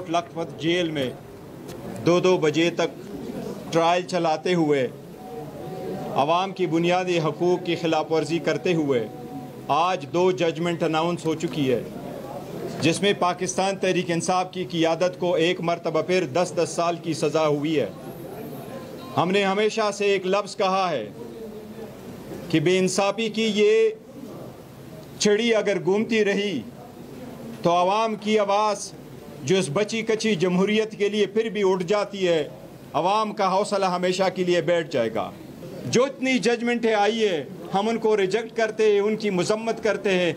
Coat Lakhpat jail में 2-2 बजे तक ट्रायल चलाते हुए आवाम की बुनियादी हकूक़ की खिलाफ वर्जी करते हुए आज 2 जजमेंट अनाउंस हो चुकी है, जिसमें पाकिस्तान तहरीक इंसाफ की क़ियादत को एक मरतबा फिर 10-10 साल की सज़ा हुई है। हमने हमेशा से एक लफ्ज़ कहा है कि बेइंसाफ़ी की ये चिड़ी अगर घूमती रही तो आवाम की आवाज़ जो इस बची कची जमहूरियत के लिए फिर भी उठ जाती है, आवाम का हौसला हमेशा के लिए बैठ जाएगा। जो इतनी जजमेंटें आई है हम उनको रिजेक्ट करते हैं, उनकी मजम्मत करते हैं।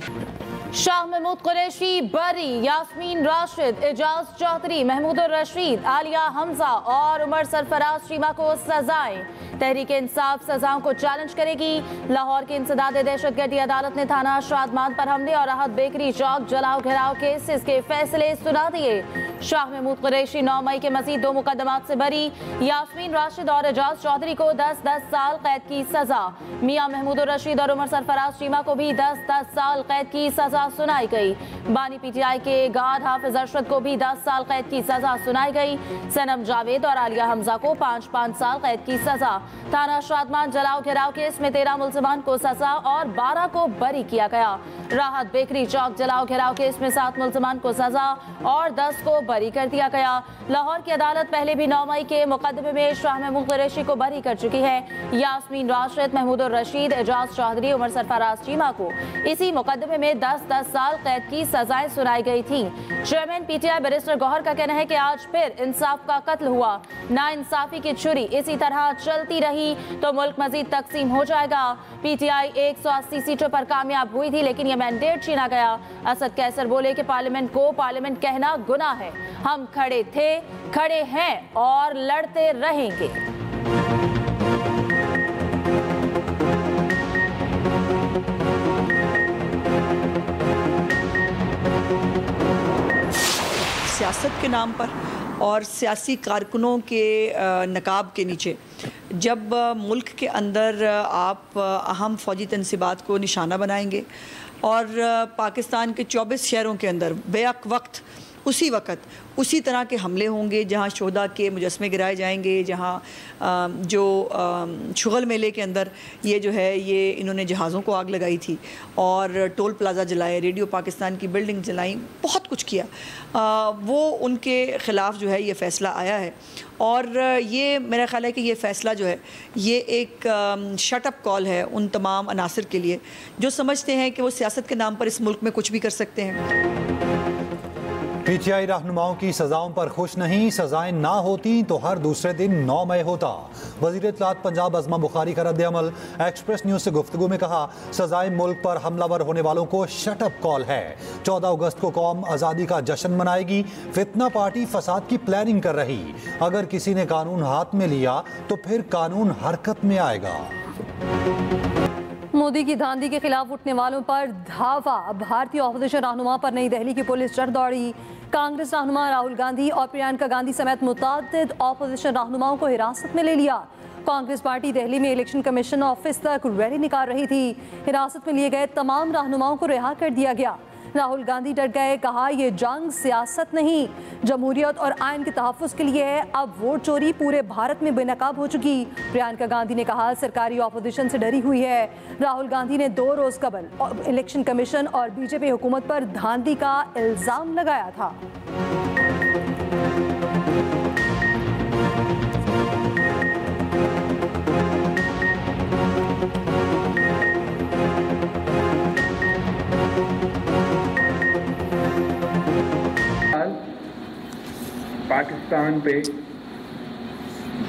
शाह महमूद कुरैशी बरी, यास्मीन राशिद, एजाज चौधरी, महमूद रशीद, आलिया हमजा और उमर सरफराज चीमा को सजाएं। तहरीक इंसाफ सजाओं को चैलेंज करेगी। लाहौर की इंसदाद दहशतगर्दी अदालत ने थाना शादमान पर हमले और राहत बेकरी चौक जलाओ घेराव केसेस के फैसले सुना दिए। शाह महमूद कुरैशी 9 मई के मजीद 2 मुकदमात से बरी। यास्मीन राशिद और एजाज चौधरी को 10-10 साल कैद की सजा। मियां महमूद रशीद और उमर सरफराज चीमा को भी 10-10 साल कैद की सजा सुनाई गई। बानी पीटीआई के गार्ड हाफिज अरशद को भी 10 साल कैद की सजा सुनाई गई। सनम जावेद और आलिया हमजा को 5-5 साल कैद की सजा। थाना शादमान जलाओ घेराव केस में 13 मुलजिमान को सजा और 12 को बरी किया गया। राहत बेकरी चौक जलाओ घेराव केस में 7 मुलजिमान को सजा और 10 को बरी कर दिया गया। लाहौर की अदालत पहले भी 9 मई के मुकदमे में शाह महमूद कुरैशी को बरी कर चुकी है। यास्मीन राशिद, महमूद रशीद, एजाज चौधरी, उमर सरफराज चीमा को इसी मुकदमे में 10-10 साल कैद की सजाएं सुनाई गई थी। चेयरमैन पीटीआई बैरिस्टर गौहर का कहना है कि आज फिर इंसाफ का कत्ल हुआ। नाइंसाफी की छुरी इसी तरह चलती रही तो मुल्क मजीद तकसीम हो जाएगा। पीटीआई 180 सीटों पर कामयाब हुई थी, लेकिन यह मैंडेट छीना गया। असद कैसर बोले कि पार्लियामेंट को पार्लियामेंट कहना गुनाह है। हम खड़े थे, खड़े हैं और लड़ते रहेंगे। सियासत के नाम पर और सियासी कारकुनों के नकाब के नीचे जब मुल्क के अंदर आप अहम फ़ौजी तनसीबात को निशाना बनाएंगे और पाकिस्तान के 24 शहरों के अंदर बेअक वक्त उसी वक्त उसी तरह के हमले होंगे, जहां शोहदा के मुजस्मे गिराए जाएंगे, जहां जो शुगल मेले के अंदर ये जो है ये इन्होंने जहाज़ों को आग लगाई थी और टोल प्लाजा जलाए, रेडियो पाकिस्तान की बिल्डिंग जलाई, बहुत कुछ किया। वो उनके ख़िलाफ़ जो है ये फ़ैसला आया है और ये मेरा ख़्याल है कि ये फ़ैसला जो है ये एक शट अप कॉल है उन तमाम अनासर के लिए जो समझते हैं कि वो सियासत के नाम पर इस मुल्क में कुछ भी कर सकते हैं। पीटीआई रहनुमाओं की सजाओं पर खुश नहीं, सजाएं ना होती तो हर दूसरे दिन 9 मई होता। वज़ीर इत्तलात पंजाब अज़मा बुखारी का रद्द-ए-अमल। एक्सप्रेस न्यूज़ से गुफ्तगू में कहा, सजाएं मुल्क पर हमलावर होने वालों को शट अप कॉल है। 14 अगस्त को कौम आज़ादी का जश्न मनाएगी। फितना पार्टी फसाद की प्लानिंग कर रही। अगर किसी ने कानून हाथ में लिया तो फिर कानून हरकत में आएगा। मोदी की धांधली के खिलाफ उठने वालों पर धावा। भारतीय ऑपोजिशन रहनुमा पर नई दिल्ली की पुलिस चढ़ दौड़ी। कांग्रेस रहनुमा राहुल गांधी और प्रियंका गांधी समेत मुतअद्दिद ऑपोजिशन रहनुमाओं को हिरासत में ले लिया। कांग्रेस पार्टी दिल्ली में इलेक्शन कमीशन ऑफिस तक रैली निकाल रही थी। हिरासत में लिए गए तमाम रहनुमाओं को रिहा कर दिया गया। राहुल गांधी डर गए, कहा यह जंग सियासत नहीं, जमहूरियत और आइन के तहफ़्फ़ुज़ के लिए है। अब वोट चोरी पूरे भारत में बेनकाब हो चुकी। प्रियंका गांधी ने कहा सरकारी ऑपोजिशन से डरी हुई है। राहुल गांधी ने 2 रोज़ कबल इलेक्शन कमीशन और बीजेपी हुकूमत पर धांधली का इल्ज़ाम लगाया था। पाकिस्तान पे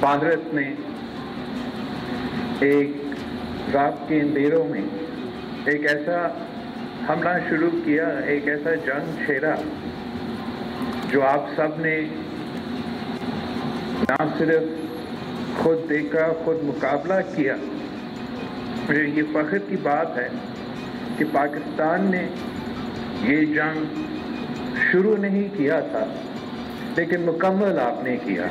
भारत ने एक रात के अंधेरों में एक ऐसा हमला शुरू किया, एक ऐसा जंग छेड़ा जो आप सब ने ना सिर्फ खुद देखा, खुद मुकाबला किया। मुझे ये फख्र की बात है कि पाकिस्तान ने ये जंग शुरू नहीं किया था, लेकिन मुकम्मल आपने किया।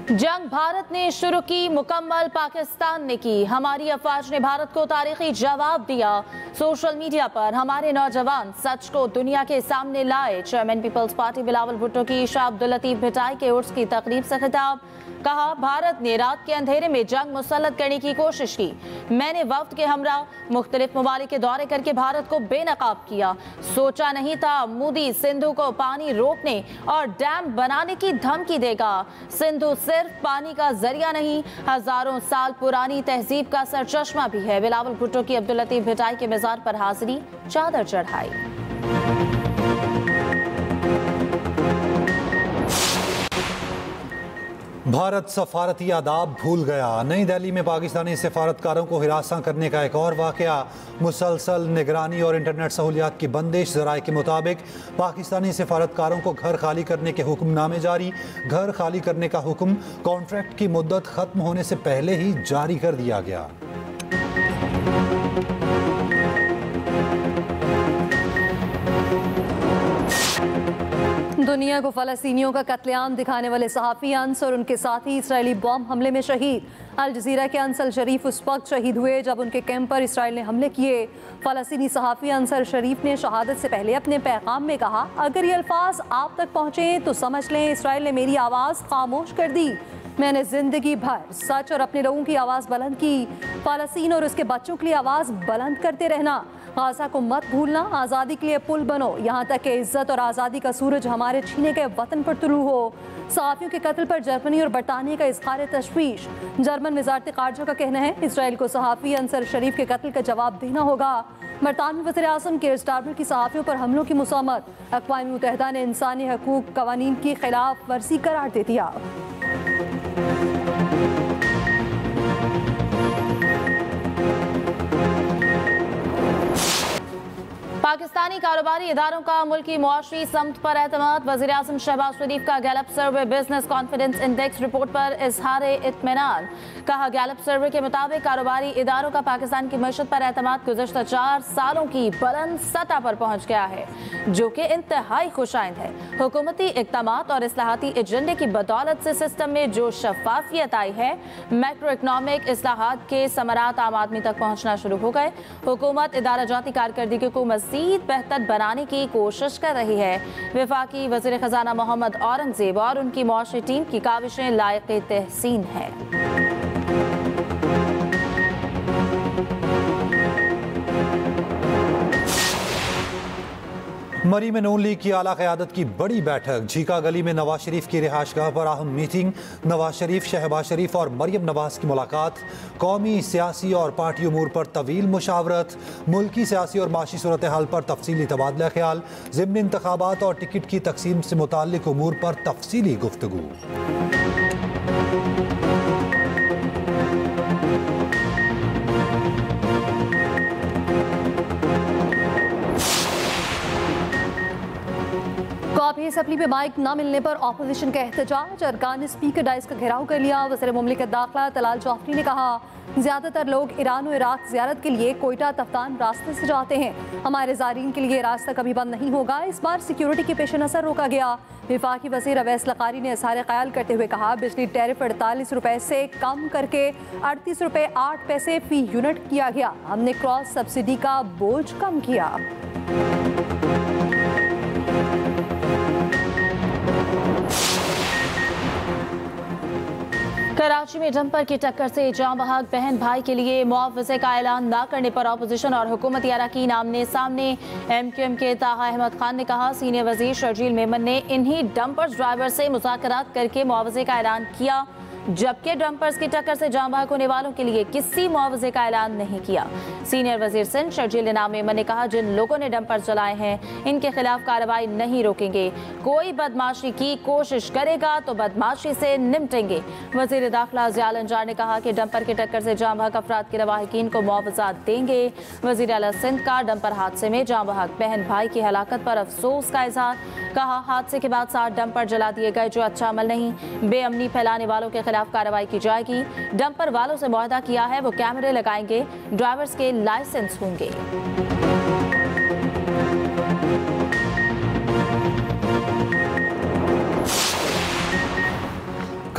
जंग भारत ने शुरू की, मुकम्मल पाकिस्तान ने की। हमारी अफवाज ने भारत को तारीखी जवाब दिया। सोशल मीडिया पर हमारे नौजवान सच को दुनिया के सामने लाए। चेयरमैन पीपल्स पार्टी बिलावल भुट्टो की शाह अब्दुल लतीफ भिटाई के उर्स की तकरीब से खिताब। कहा, भारत ने रात के अंधेरे में जंग मुसल्लत करने की कोशिश की। मैंने वफ्द के हमरा मुख्तलिफ ममालिक के दौरे करके भारत को बेनकाब किया। सोचा नहीं था मोदी सिंधु को पानी रोकने और डैम बनाने की धमकी देगा। सिंधु सिर्फ पानी का जरिया नहीं, हजारों साल पुरानी तहजीब का सरचश्मा भी है। बिलावल भुट्टो की अब्दुल लतीफ भिटाई के मजार पर हाजिरी, चादर चढ़ाई। भारत सफारती आदाब भूल गया। नई दिल्ली में पाकिस्तानी सफारतकारों को हिरासत करने का एक और वाकया। मुसलसल निगरानी और इंटरनेट सहूलियात की बंदिश। ज़राए के मुताबिक पाकिस्तानी सफारतकारों को घर खाली करने के हुक्मनामे जारी। घर खाली करने का हुक्म कॉन्ट्रैक्ट की मुद्दत ख़त्म होने से पहले ही जारी कर दिया गया। दुनिया को फ़लस्तीनियों का कत्लेआम दिखाने वाले सहाफ़ी अंस और उनके साथी इसराइली बॉम्ब हमले में शहीद। अल जज़ीरा के अंसल शरीफ उस वक्त शहीद हुए जब उनके कैंप पर इसराइल ने हमले किए। फ़लस्तीनी सहाफ़ी अंसल शरीफ ने शहादत से पहले अपने पैगाम में कहा, अगर ये अल्फाज आप तक पहुँचे तो समझ लें इसराइल ने मेरी आवाज़ खामोश कर दी। मैंने ज़िंदगी भर सच और अपने लोगों की आवाज़ बुलंद की। फ़लस्तीन और उसके बच्चों के लिए आवाज़ बुलंद करते रहना। गाज़ा को मत भूलना, आज़ादी के लिए पुल बनो, यहाँ तक कि इज्जत और आज़ादी का सूरज हमारे छीने गए वतन पर तुलू हो। सहाफ़ियों के कत्ल पर जर्मनी और बरतानिया का इज़हार तशवीश। जर्मन वज़ारत ख़ारजा का कहना है इसराइल को सहाफ़ी अंसर शरीफ के कत्ल का जवाब देना होगा। बरतानवी वज़ीर-ए-आज़म कीर स्टारमर की सहाफ़ियों पर हमलों की मुज़ाहमत। अक़वाम मुत्तहिदा ने इंसानी हकूक़ क़वानीन की खिलाफ वर्जी करार दे दिया। पाकिस्तानी कारोबारी इदारों का मुल्की मुआशरी समत पर एतमाद। वज़ीर-ए-आज़म शहबाज शरीफ का गैलप सर्वे बिजनेस कॉन्फिडेंस इंडेक्स रिपोर्ट पर इजहार इत्मीनान। कहा, गैलप सर्वे के मुताबिक कारोबारी इदारों का पाकिस्तान की मईशत पर एतमाद गुज़श्ता 4 सालों की बुलंद सतह पर पहुँच गया है, जो कि इंतहाई खुशाइंद है। हुकूमती इक़दामात और इस्लाहाती एजेंडे की बदौलत से सिस्टम में जो शफाफियत आई है, मैक्रो इकनॉमिक इस्लाहात के समरात आम आदमी तक पहुँचना शुरू हो गए। हुकूमत इदारा जाती कारकर्दगी को मज़ीद बेहतर बनाने की कोशिश कर रही है। वफाकी वज़ीर ख़जाना मोहम्मद औरंगज़ेब और उनकी मुआशरी टीम की काविशें लायक़ तहसीन है। मरी में नून लीग की आला क़यादत की बड़ी बैठक। झीका गली में नवाज शरीफ की रिहाइशगाह पर अहम मीटिंग। नवाज शरीफ, शहबाज शरीफ और मरियम नवाज की मुलाकात। कौमी, सियासी और पार्टी उमूर पर तवील मुशावरत। मुल्की सियासी और माशी सूरत हाल पर तफसीली तबादला ख्याल। ज़िम्नी इंतखाबात और टिकट की तकसीम से मुताल्लिक उमूर पर तफसीली गुफ्तगू। कॉपी असम्बली में माइक न मिलने पर अपोजिशन का एहतजाज। अरकान ने स्पीकर डाइस का घेराव कर लिया। वज़ीर मुमलिकत दाखिला तलाल चौधरी ने कहा, ज़्यादातर लोग ईरान और इराक ज़ियारत के लिए कोयटा तफ्तान रास्ते से जाते हैं। हमारे ज़ायरीन के लिए रास्ता कभी बंद नहीं होगा। इस बार सिक्योरिटी के पेश नज़र रोका गया। वफाकी वज़ीर अवैस लक़ारी ने इज़हार ख़याल करते हुए कहा, बिजली टैरिफ 48 रुपये से कम करके 38 रुपये 8 पैसे फ़ी यूनिट किया गया। हमने क्रॉस सब्सिडी का बोझ कम किया। कराची में डंपर की टक्कर से जाँ बहक बहन भाई के लिए मुआवजे का ऐलान न करने पर अपोजिशन और हुकूमती अरकान आमने सामने। MQM के ताहा अहमद खान ने कहा, सीनियर वजीर शर्जील मेमन ने इन्हीं डंपर्स ड्राइवर से मुज़ाकरात करके मुआवजे का ऐलान किया, जबकि डंपर्स की टक्कर से जाँ बहक होने वालों के लिए किसी मुआवजे का ऐलान नहीं किया। सीनियर वजीर सिंध शर्जील इनाम मेमन ने कहा, जिन लोगों ने डंपर चलाए हैं इनके खिलाफ कार्रवाई नहीं रोकेंगे। कोई बदमाशी की कोशिश करेगा तो बदमाशी से निपटेंगे। वजीर दाखिला ज़ियाउल अंजार ने कहा कि डंपर की टक्कर से जाँ बहक अफराद के रवाहिकीन को मुआवजा देंगे। वजीर आला सिंध का डंपर हादसे में जाँ बहक बहन भाई की हलाकत पर अफसोस का इजहार। कहा, हादसे के बाद 7 डंपर जला दिए गए, जो अच्छा अमल नहीं। बेअमनी फैलाने वालों के खिलाफ कार्रवाई की जाएगी। डंपर वालों से मुआहदा किया है, वो कैमरे लगाएंगे, ड्राइवर्स के लाइसेंस होंगे।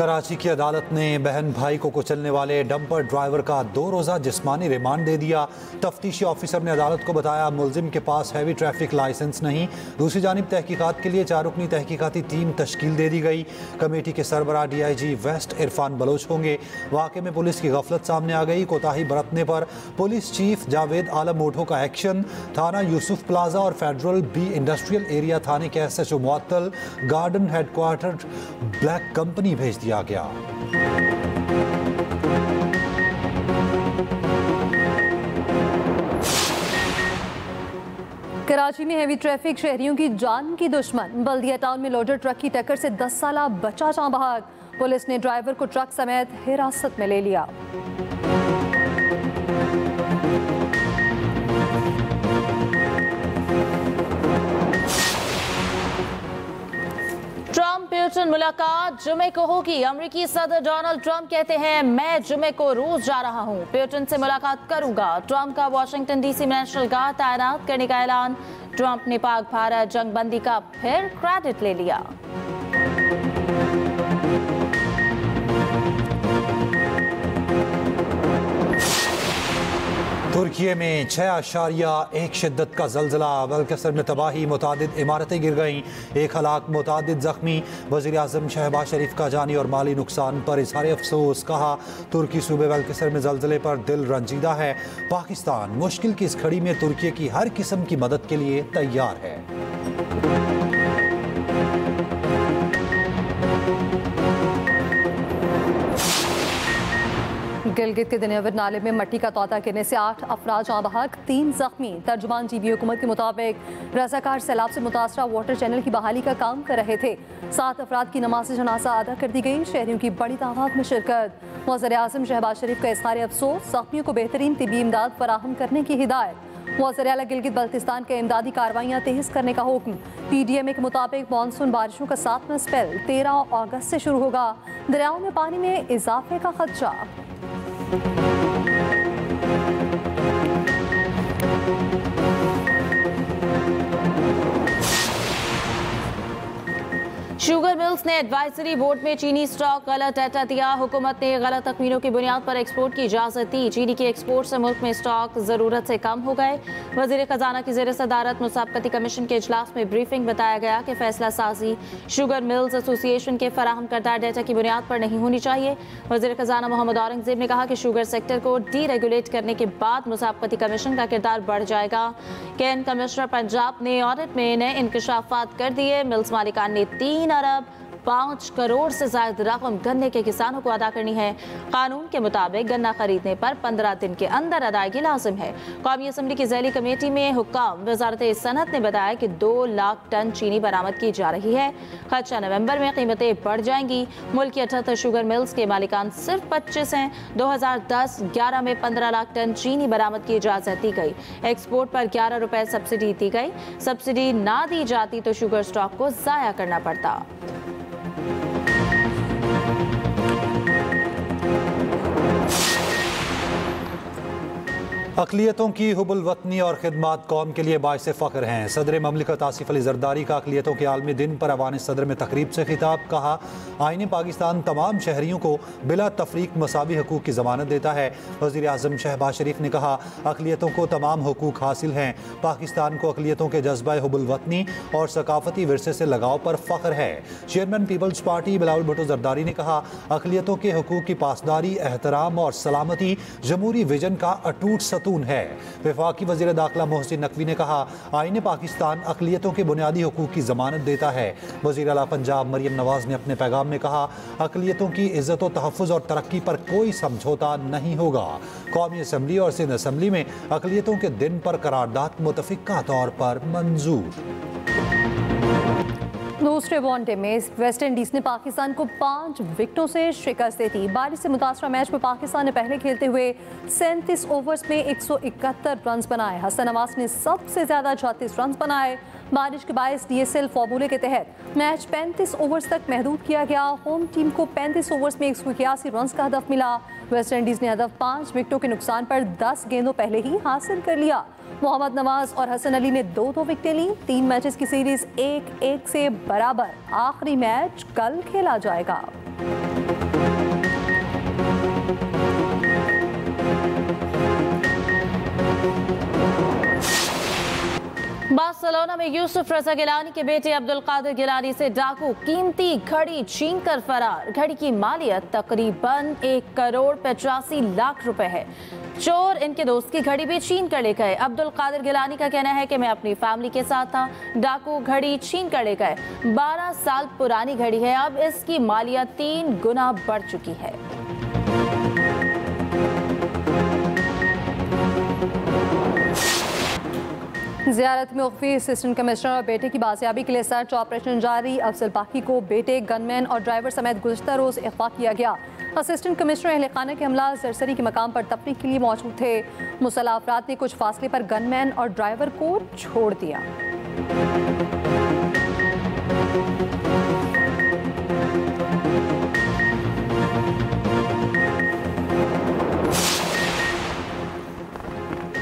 कराची की अदालत ने बहन भाई को कुचलने वाले डंपर ड्राइवर का 2 रोज़ा जिस्मानी रिमांड दे दिया। तफ्तीशी ऑफिसर ने अदालत को बताया मुलजिम के पास हैवी ट्रैफिक लाइसेंस नहीं। दूसरी जानिब तहकीकात के लिए 4 रुकनी तहकीकाती टीम तश्कील दे दी गई। कमेटी के सरबराह DIG वेस्ट इरफान बलोच होंगे। वाक़े में पुलिस की गफलत सामने आ गई। कोताही बरतने पर पुलिस चीफ जावेद आलम मोटो का एक्शन। थाना यूसुफ प्लाजा और फेडरल B इंडस्ट्रियल एरिया थाने के SHO मुअत्तल। गार्डन हेडक्वार्टर ब्लैक कंपनी भेज दिया गया। कराची में हैवी ट्रैफिक शहरियों की जान की दुश्मन। बल्दिया टाउन में लोडर ट्रक की टक्कर से 10 साला बच्चा जाँ बहक। पुलिस ने ड्राइवर को ट्रक समेत हिरासत में ले लिया। ट्रंप प्यूटिन मुलाकात जुमे को होगी। अमेरिकी सदर डोनाल्ड ट्रंप कहते हैं मैं जुमे को रूस जा रहा हूं, प्यूटिन से मुलाकात करूंगा। ट्रंप का वाशिंगटन DC में नेशनल गार्ड तैनात करने का ऐलान। ट्रंप ने पाक भारत जंगबंदी का फिर क्रेडिट ले लिया। तुर्की में 6.1 शिद्दत का जल्जला। बल्कसर में तबाही, मुतादिद इमारतें गिर गईं, 1 हलाक, मुतादिद जख्मी। वज़ीर आज़म शहबाज शरीफ का जानी और माली नुकसान पर इज़हार अफसोस। कहा तुर्की सूबे बल्कसर में जल्जले पर दिल रंजीदा है। पाकिस्तान मुश्किल की इस घड़ी में तुर्की की हर किस्म की मदद के लिए तैयार है। गिलगित के दिनेवर नाले में मट्टी का तोता गिरने से 8 अफराद जाँ बहक, 3 जख्मी। तर्जुमान GB हुकूमत के मुताबिक रज़ाकार सैलाब से मुतासरा वाटर चैनल की बहाली का काम कर रहे थे। 7 अफराद की नमाज जनाजा अदा कर दी गई। शहरियों की बड़ी तादाद में शिरकत। वज़ीर आज़म शहबाज शरीफ का इज़हार अफसोस। जख्मियों को बेहतरीन तिब्बी इमदाद फराहम करने की हिदायत। वज़ीर आला गिलगित बल्तिस्तान के इमदादी कार्रवाइयाँ तेज़ करने का हुक्म। PDMA के मुताबिक मानसून बारिशों का 7वां स्पेल 13 अगस्त से शुरू होगा। दरियाओं में पानी में इजाफे का खदशा। शुगर मिल्स ने एडवाइजरी बोर्ड में चीनी स्टॉक गलत डाटा दिया। हुकूमत ने गलत तखमीनों की बुनियाद पर एक्सपोर्ट की इजाजत दी। चीनी के एक्सपोर्ट से मुल्क में स्टॉक जरूरत से कम हो गए। वजीर खजाना की ज़ेर सदारत मुसाबकती कमीशन के इजलास में ब्रीफिंग बताया गया कि फैसला साजी शुगर मिल्स एसोसिएशन के फराहम करदा डाटा की बुनियाद पर नहीं होनी चाहिए। वजीर खजाना मोहम्मद औरंगजेब ने कहा कि शुगर सेक्टर को डीरेगुलेट करने के बाद मुसाबकती कमीशन का किरदार बढ़ जाएगा। कैन कमिश्नर पंजाब ने ऑडिट में नए इंकशाफात कर दिए। मिल्स मालिकान ने 3 अरब 5 करोड़ से ज्यादा रकम गन्ने के किसानों को अदा करनी है। कानून के मुताबिक गन्ना खरीदने पर 15 दिन के अंदर अदायगी लाजिम है। कौमी असम्बली की ज़ैली कमेटी में हुक्काम वजारत सनत ने बताया कि 2 लाख टन चीनी बरामद की जा रही है। खर्चा नवंबर में कीमतें बढ़ जाएंगी। मुल्क की 78 शुगर मिल्स के मालिकान सिर्फ 25 हैं। 2010-11 में 15 लाख टन चीनी बरामद की इजाजत दी गई। एक्सपोर्ट पर 11 रुपए सब्सिडी दी गई। सब्सिडी ना दी जाती तो शुगर स्टॉक को ज़ाया करना पड़ता। अक़लियतों की हुब्बुल वतनी और खिदमात कौम के लिए बाइस फ़ख्र हैं। सदर ममलिकत आसिफ अली ज़रदारी का अक़लियतों के आलमी दिन पर अवान सदर में तकरीब से खिताब। कहा आईन पाकिस्तान तमाम शहरियों को बिला तफरीक मसावी हकूक़ की ज़मानत देता है। वज़ीर आज़म शहबाज शरीफ ने कहा अक़लियतों को तमाम हकूक़ हासिल हैं। पाकिस्तान को अक़लियतों के जज्बा हुब्बुल वतनी और सकाफ़ती विरसे से लगाव पर फ़ख्र है। चेयरमैन पीपल्स पार्टी बिलावल भुट्टो ज़रदारी ने कहा अक़लियतों के हकूक़ की पासदारी, एहतराम और सलामती जमहूरी विजन का अटूट है। वफाकी वज़ीर दाखिला मोहसिन नकवी ने कहा आईन पाकिस्तान अक़लियतों के बुनियादी हकूक़ की ज़मानत देता है। वज़ीर आला पंजाब मरियम नवाज ने अपने पैगाम में कहा अक़लियतों की इज़्ज़त व तहफ़्फ़ुज़ और तरक्की पर कोई समझौता नहीं होगा। कौमी असम्बली और सिंध असम्बली में अक़लियतों के दिन पर करारदाद मुतफ़िक़ा तौर पर मंजूर। दूसरे वनडे में वेस्ट इंडीज़ ने पाकिस्तान को 5 विकेटों से शिकस्त दी थी। बारिश से मुतासरा मैच में पाकिस्तान ने पहले खेलते हुए 37 ओवर्स में 171 रन बनाए। हसन नवाज ने सबसे ज़्यादा 36 रन बनाए। बारिश के बायस DSL फॉर्मूले के तहत मैच 35 ओवर्स तक महदूद किया गया। होम टीम को 35 ओवर्स में 181 रन का हदफ मिला। वेस्ट इंडीज़ ने हदफ 5 विकेटों के नुकसान पर 10 गेंदों पहले ही हासिल कर लिया। मोहम्मद नवाज और हसन अली ने 2-2 विकेटें ली। 3 मैचेस की सीरीज 1-1 से बराबर। आखिरी मैच कल खेला जाएगा। बार्सिलोना में यूसुफ रजा गिलानी के बेटे अब्दुल कादिर गिलानी से डाकू कीमती घड़ी छीन कर फरार। घड़ी की मालियत तकरीबन 1,85,00,000 रुपए है। चोर इनके दोस्त की घड़ी भी छीन कर ले गए। अब्दुल कादिर गिलानी का कहना है कि मैं अपनी फैमिली के साथ था, डाकू घड़ी छीन कर ले गए। 12 साल पुरानी घड़ी है, अब इसकी मालियत 3 गुना बढ़ चुकी है। ज़ियारत में उख्फी असिस्टेंट कमिश्नर और बेटे की बाजियाबी के लिए सर्च ऑपरेशन जारी। अफजल बाकी को बेटे, गनमैन और ड्राइवर समेत गुज़श्ता रोज़ अगवा किया गया। असिस्टेंट कमिश्नर अहल खाना के हमला सरसरी के मकाम पर तफरीह के लिए मौजूद थे। मुसल्लह अफराद ने कुछ फासले पर गनमैन और ड्राइवर को छोड़ दिया।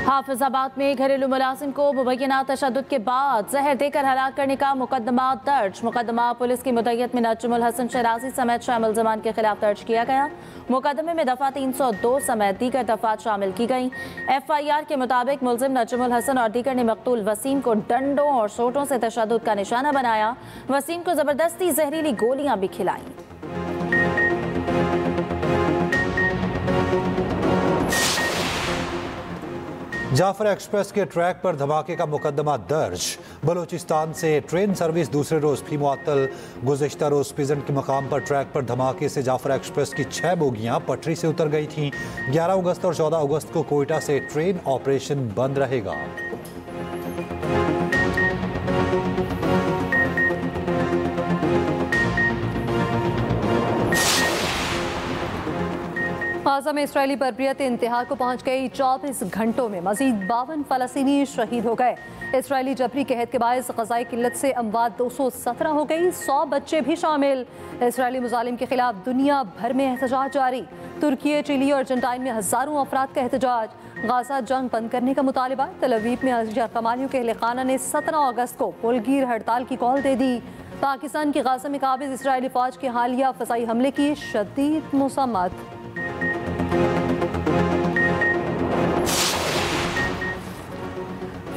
हाफिजाबाद में घरेलू मुलाजिम को मुबैना तशद्दुद के बाद जहर देकर हलाक करने का मुकदमा दर्ज। मुकदमा पुलिस की मुद्दत में नजमुल हसन शराजी समेत 6 मुल्ज़िमान के खिलाफ दर्ज किया गया। मुकदमे में दफा 302 समेत दीगर दफात शामिल की गई। FIR के मुताबिक मुल्जिम नजमुल हसन और दीगर ने मकतूल वसीम को डंडों और सोटों से तशद्दुद का निशाना बनाया। वसीम को जबरदस्ती जहरीली गोलियां भी खिलाई। जाफर एक्सप्रेस के ट्रैक पर धमाके का मुकदमा दर्ज। बलूचिस्तान से ट्रेन सर्विस दूसरे रोज भी मुअत्तल। गुज़िश्ता रोज पिजन के मकाम पर ट्रैक पर धमाके से जाफर एक्सप्रेस की 6 बोगियां पटरी से उतर गई थीं। 11 अगस्त और 14 अगस्त को कोयटा से ट्रेन ऑपरेशन बंद रहेगा। गाज़ा में इसराइली बर्बरियत इंतहा को पहुंच गई। 24 घंटों में मजीद 52 फलस्तीनी शहीद हो गए। इसराइली जबरी कहत के बायस ग़ज़ाई किल्लत से अमवात 217 हो गई, 100 बच्चे भी शामिल। इसराइली मुजालिम के खिलाफ दुनिया भर में एहतजाज जारी। तुर्की, चिली और अर्जेंटाइन में हज़ारों अफराद का एहतजाज। गाज़ा जंग बंद करने का मुतालिबा। तल अवीव में अजहर कमालियों के अहले खाना ने 17 अगस्त को पुलगीर हड़ताल की कॉल दे दी। पाकिस्तान की गाज़ा में काबिज इसराइली फ़ौज के हालिया फ़ज़ाई हमले की शदीद मज़म्मत।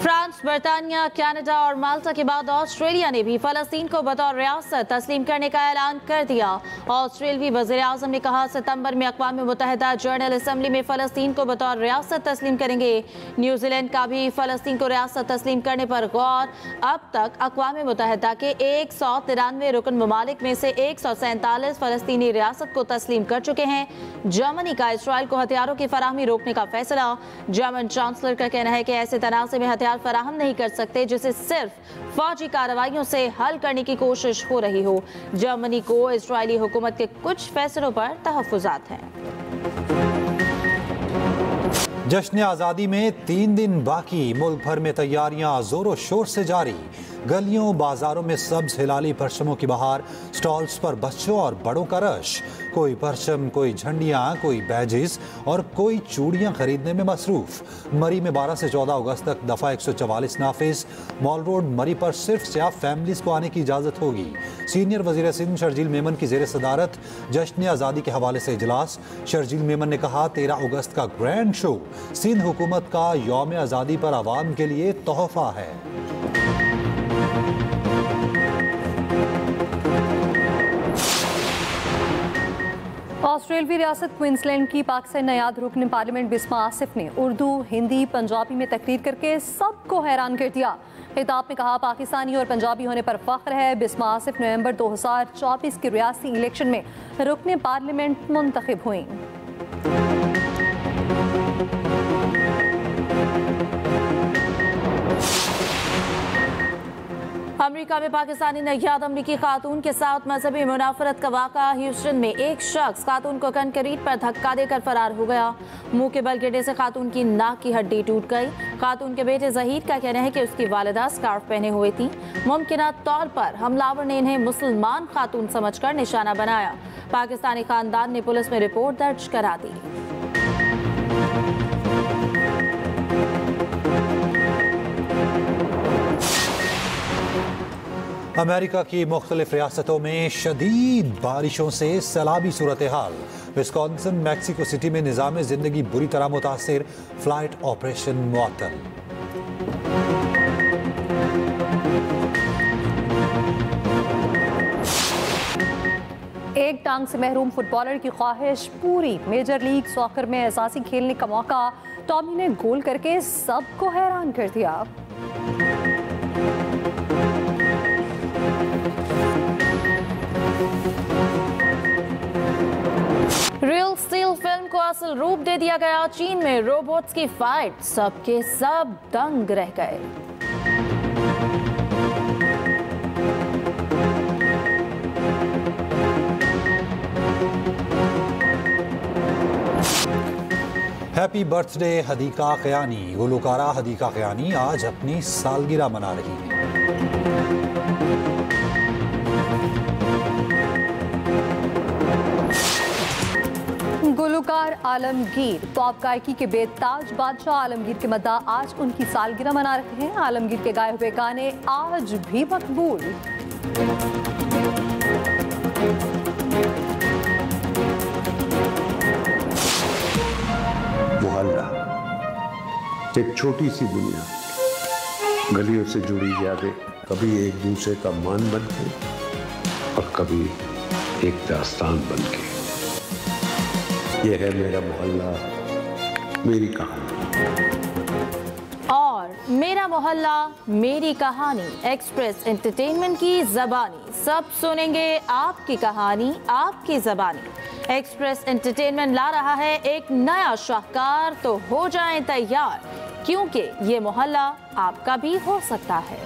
फ्रांस, बरतानिया, कनाडा और माल्टा के बाद ऑस्ट्रेलिया ने भी फ़लस्तीन को बतौर रियासत तस्लीम करने का ऐलान कर दिया। ऑस्ट्रेलवी वज़ीर-ए-आज़म ने कहा, सितंबर में अक़वाम मुत्तहिदा जनरल असम्बली में फ़लस्तीन को बतौर रियासत तस्लीम करेंगे। न्यूजीलैंड का भी फ़लस्तीन को रियासत तस्लीम करने पर गौर। अब तक अक़वाम मुत्तहिदा के 193 रुकन ममालिक में से 147 फ़लस्तीनी रियासत को तस्लीम कर चुके हैं। जर्मनी का इसराइल को हथियारों की फराहमी रोकने का फैसला। जर्मन चांसलर का कहना है कि ऐसे तनाज़े में हथियार फराहम नहीं कर सकते जिसे सिर्फ फौजी कार्रवाइयों से हल करने की कोशिश हो रही हो। जर्मनी को इजरायली हुकूमत के कुछ फैसलों पर तहफ़्फ़ुज़ात हैं। जश्न आज़ादी में 3 दिन बाकी। मुल्क भर में तैयारियां जोरों शोर से जारी। गलियों बाजारों में सब्ज हिलाली परचमों की बहार। स्टॉल्स पर बच्चों और बड़ों का रश। कोई परचम, कोई झंडियां, कोई बैजेस और कोई चूड़ियां खरीदने में मसरूफ। मरी में 12 से 14 अगस्त तक दफ़ा 144 नाफिज। मॉल रोड मरी पर सिर्फ सियाह फैमिलीज को आने की इजाज़त होगी। सीनियर वज़ीर सिंध शर्जील मेमन की ज़ेर सदारत जश्न आज़ादी के हवाले से इजलास। शर्जील मेमन ने कहा, 13 अगस्त का ग्रैंड शो सिंध हुकूमत का यौम आज़ादी पर आवाम के लिए तोहफा है। ऑस्ट्रेलवी रियासत क्वींसलैंड की पाकिस्तान नयाद रुकन पार्लियामेंट बिस्मा आसिफ ने उर्दू, हिंदी, पंजाबी में तकरीर करके सबको हैरान कर दिया। खिताब में कहा, पाकिस्तानी और पंजाबी होने पर फख्र है। बिस्मा आसिफ नवंबर 2024 के रियासती इलेक्शन में रुकन पार्लियामेंट मुंतखब हुई। अमेरिका में पाकिस्तानी नैयाद अमरीकी खातून के साथ मजहबी मुनाफरत का वाक़ा। ह्यूस्टन में एक शख्स खातून को कंक्रीट पर धक्का देकर फरार हो गया। मुंह के बल गिरने से खातून की नाक की हड्डी टूट गई। खातून के बेटे जहीर का कहना है कि उसकी वालिदा स्कार्फ पहने हुए थी। मुमकिन तौर पर हमलावर ने इन्हें मुसलमान खातून समझकर निशाना बनाया। पाकिस्तानी खानदान ने पुलिस में रिपोर्ट दर्ज करा दी। अमेरिका की मुख्तलिफ रियासतों में शदीद बारिशों से सैलाबी सूरत हाल। विस्कॉन्सिन, मैक्सिको सिटी में निज़ाम ज़िंदगी बुरी तरह मुतासिर। फ्लाइट ऑपरेशन मुअत्तल। टांग से महरूम फुटबॉलर की ख्वाहिश पूरी। मेजर लीग सॉकर में एहसासी खेलने का मौका टॉमी ने गोल करके सबको हैरान कर दिया। रियल स्टील फिल्म को असल रूप दे दिया गया। चीन में रोबोट्स की फाइट, सबके सब दंग रह गए। Happy birthday Hadiqa Kiani. गुलकारा हदीका क़यानी आज अपनी सालगिरह मना रही हैं। गुलकार आलमगीर पॉप गायकी के बेताज बादशाह आलमगीर के मद्दा आज उनकी सालगिरह मना रहे हैं। आलमगीर के गाए हुए गाने आज भी मकबूल। मोहल्ला एक छोटी सी दुनिया, गलियों से जुड़ी यादें, कभी एक दूसरे का मान बन के और कभी एक दास्तान बन के। ये है मेरा मोहल्ला, मेरी कहानी। और मेरा मोहल्ला मेरी कहानी एक्सप्रेस एंटरटेनमेंट की ज़बानी। सब सुनेंगे आपकी कहानी आपकी ज़बानी। एक्सप्रेस एंटरटेनमेंट ला रहा है एक नया शाहकार, तो हो जाएं तैयार, क्योंकि ये मोहल्ला आपका भी हो सकता है।